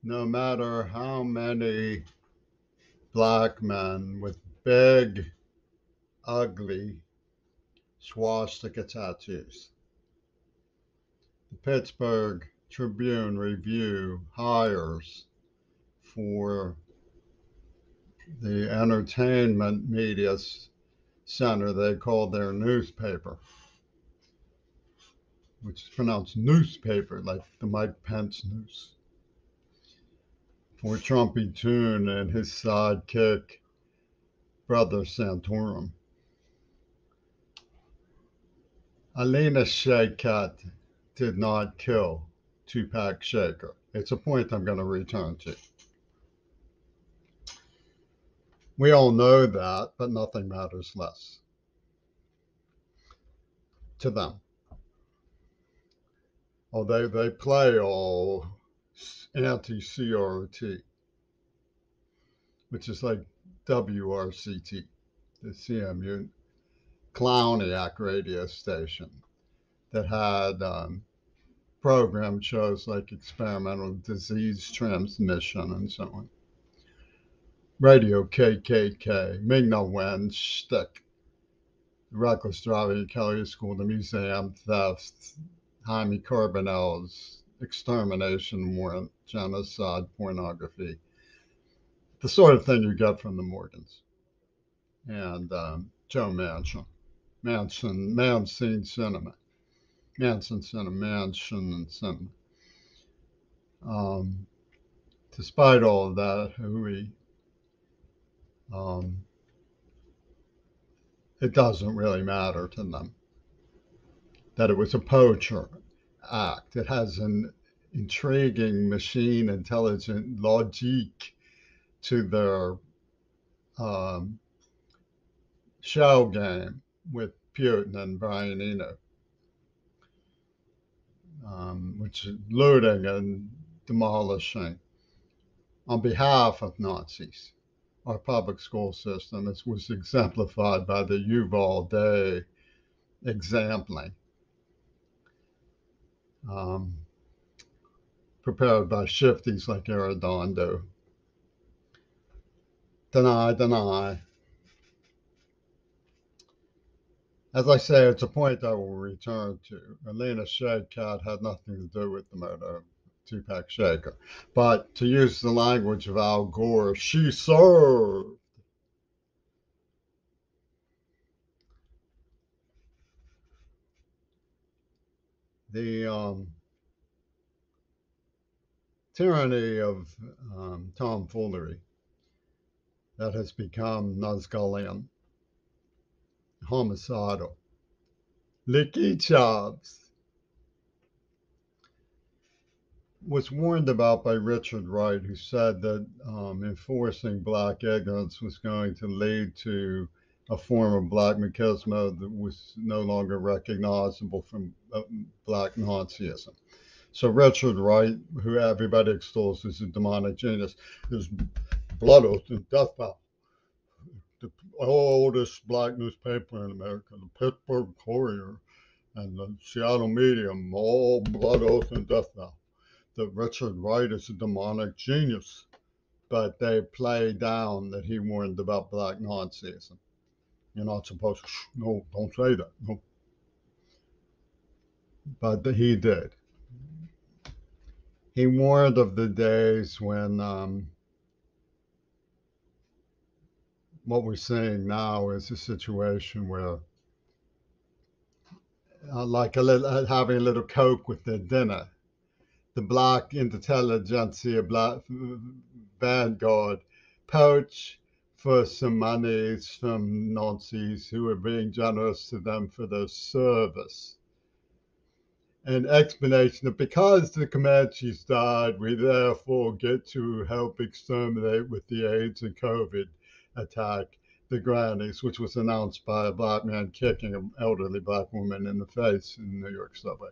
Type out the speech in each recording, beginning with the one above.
no matter how many black men with big, ugly swastika tattoos. The Pittsburgh Tribune Review hires for the entertainment media center they call their newspaper, which is pronounced newspaper, like the Mike Pence news, for Trumpy Toon and his sidekick, Brother Santorum. Alina Shaykat did not kill Tupac Shakur. It's a point I'm going to return to. We all know that, but nothing matters less to them. Although they play all anti-CRT, which is like WRCT, the CMU Clowniac radio station that had program shows like experimental disease transmission and so on. Radio KKK, Ming-Na Wen, Shtick, reckless driving, Kelly School, the museum theft, Jaime Carbonell's extermination warrant, genocide, pornography, the sort of thing you get from the Morgans. And Joe Manson Cinema, Mansion and Cinema. Um, Despite all of that, it doesn't really matter to them that it was a poacher act. It has an intriguing machine intelligent logic to their um, shell game with Putin and Brian Eno, which is looting and demolishing on behalf of Nazis. Our public school system was exemplified by the Uvalde exempling, um, prepared by shifties like Arredondo. Deny. As I say, it's a point I will return to. Alina Shaykat had nothing to do with the murder of Tupac Shakur. But to use the language of Al Gore, she served. The tyranny of tomfoolery that has become Nazgalian, homicidal, licky chops, was warned about by Richard Wright, who said that enforcing black ignorance was going to lead to a form of black machismo that was no longer recognizable from black Nazism. So Richard Wright, who everybody extols as a demonic genius, is blood oath and death vow. The oldest black newspaper in America, the Pittsburgh Courier and the Seattle Medium, all blood oath and death vow. That Richard Wright is a demonic genius, but they play down that he warned about black Nazism. You're not supposed to, no, don't say that, no. But he did. He warned of the days when what we're seeing now is a situation where, having a little Coke with their dinner, the black intelligentsia, black vanguard, poach for some monies from Nazis who were being generous to them for their service. An explanation that because the Comanches died, we therefore get to help exterminate with the AIDS and COVID attack the grannies, which was announced by a black man kicking an elderly black woman in the face in New York subway.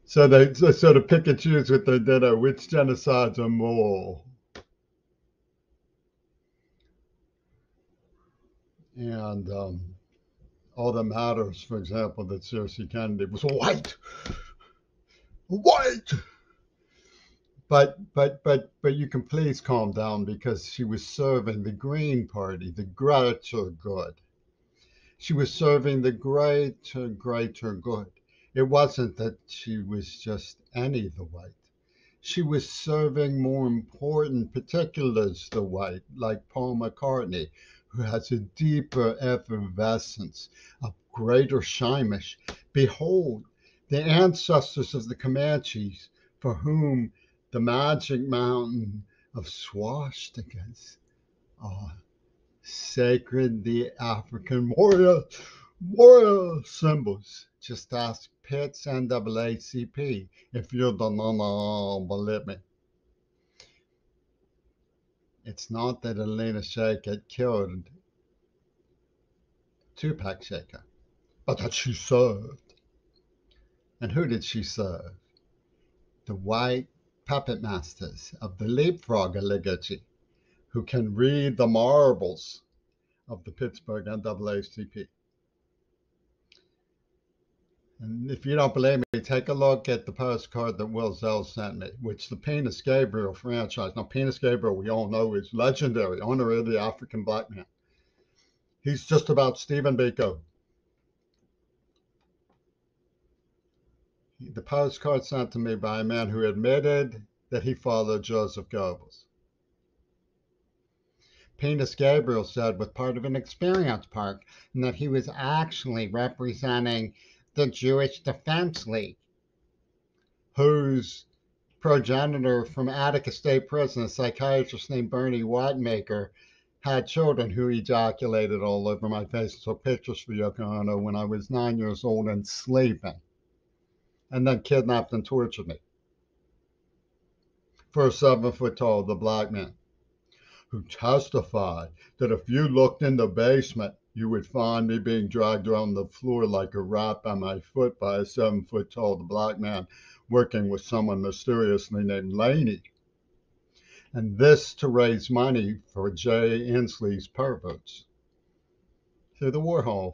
So they sort of pick and choose with their dinner which genocides are more. And all that matters, for example, that Cersei Kennedy was white. But you can please calm down because she was serving the Green Party, the greater good. She was serving the greater good. It wasn't that she was just any the white. She was serving more important particulars the white, like Paul McCartney, who has a deeper effervescence, a greater Shimish. Behold, the ancestors of the Comanches, for whom the magic mountain of swastikas are sacred, the African warrior symbols. Just ask Pitts NAACP if you don't believe me. It's not that Alina Shaker killed Tupac Shaker, but that she served. And who did she serve? The white puppet masters of the leapfrog oligarchy who can read the marbles of the Pittsburgh NAACP. And if you don't believe me, take a look at the postcard that Will Zell sent me, which the Penis Gabriel franchise. Now, Penis Gabriel, we all know, is legendary, honorary the African black man. He's just about Stephen Biko. The postcard sent to me by a man who admitted that he followed Joseph Goebbels. Penis Gabriel said was part of an experience park and that he was actually representing the Jewish Defense League, whose progenitor from Attica State Prison, a psychiatrist named Bernie Whitemaker, had children who ejaculated all over my face and took pictures for Yoko Ono when I was 9 years old and sleeping, and then kidnapped and tortured me for a 7 foot tall, the black man, who testified that if you looked in the basement, you would find me being dragged around the floor like a rat by my foot by a 7 foot tall, the black man, working with someone mysteriously named Laney. And this to raise money for Jay Inslee's perverts. Through the Warhol,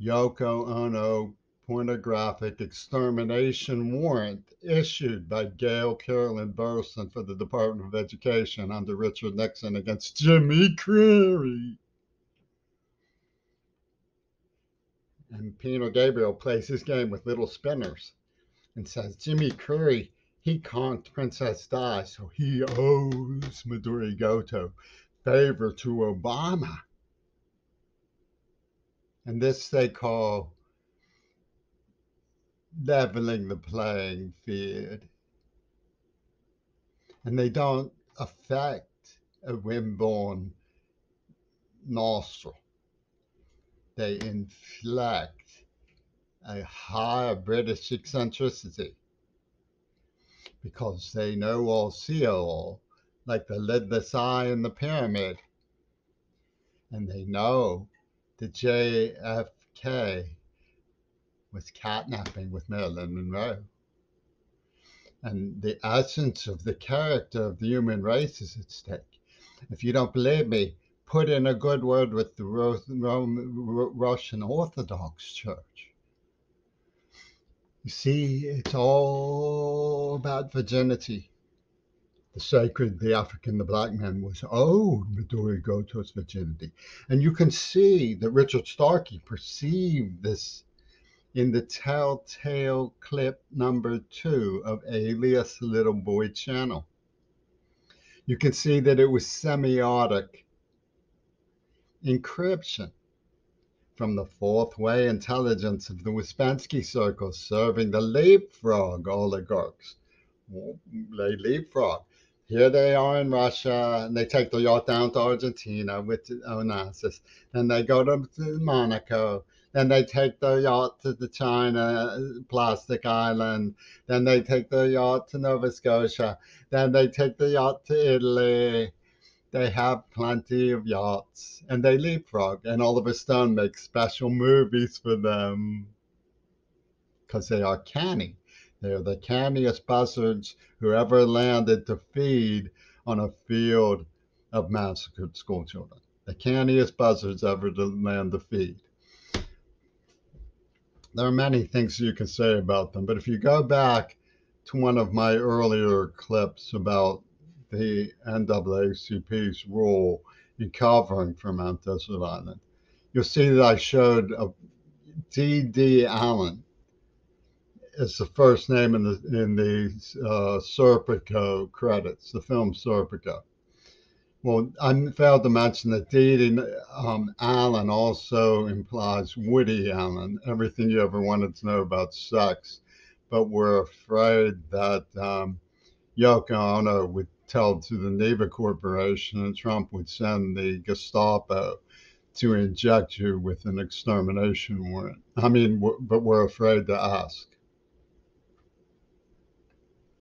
Yoko Ono pornographic extermination warrant issued by Gail Carolyn Burson for the Department of Education under Richard Nixon against Jimmy Creary. And Peter Gabriel plays his game with little spinners and says Jimmy Creary, he conked Princess Di, so he owes Midori Goto favor to Obama. And this they call leveling the playing field. And they don't affect a wind-borne nostril. They inflect a higher British eccentricity because they know all, see all, like the lidless eye in the pyramid. And they know that JFK was catnapping with Marilyn Monroe. And the essence of the character of the human race is at stake. If you don't believe me, put in a good word with the Russian Orthodox Church. You see, it's all about virginity. The sacred, the African, the black man was owed Midori Goto's virginity. And you can see that Richard Starkey perceived this in the telltale clip number 2 of Alias Little Boy Channel. You can see that it was semiotic encryption from the fourth way intelligence of the Ouspensky circles serving the leapfrog oligarchs. They leapfrog. Here they are in Russia, and they take the yacht down to Argentina with Onassis. Then they go to Monaco. Then they take the yacht to the China plastic island. Then they take the yacht to Nova Scotia. Then they take the yacht to Italy. They have plenty of yachts, and they leapfrog. And Oliver Stone makes special movies for them because they are canny. They are the canniest buzzards who ever landed to feed on a field of massacred schoolchildren. The canniest buzzards ever to land to feed. There are many things you can say about them, but if you go back to one of my earlier clips about the NAACP's role in covering for Mount Desert Island, you'll see that I showed D.D. Allen is the first name in the Serpico credits, the film Serpico. Well, I failed to mention that Dee Allen also implies Woody Allen, everything you ever wanted to know about sex, but we're afraid that Yoko Ono would tell to the Neva Corporation and Trump would send the Gestapo to inject you with an extermination warrant. I mean, but we're afraid to ask.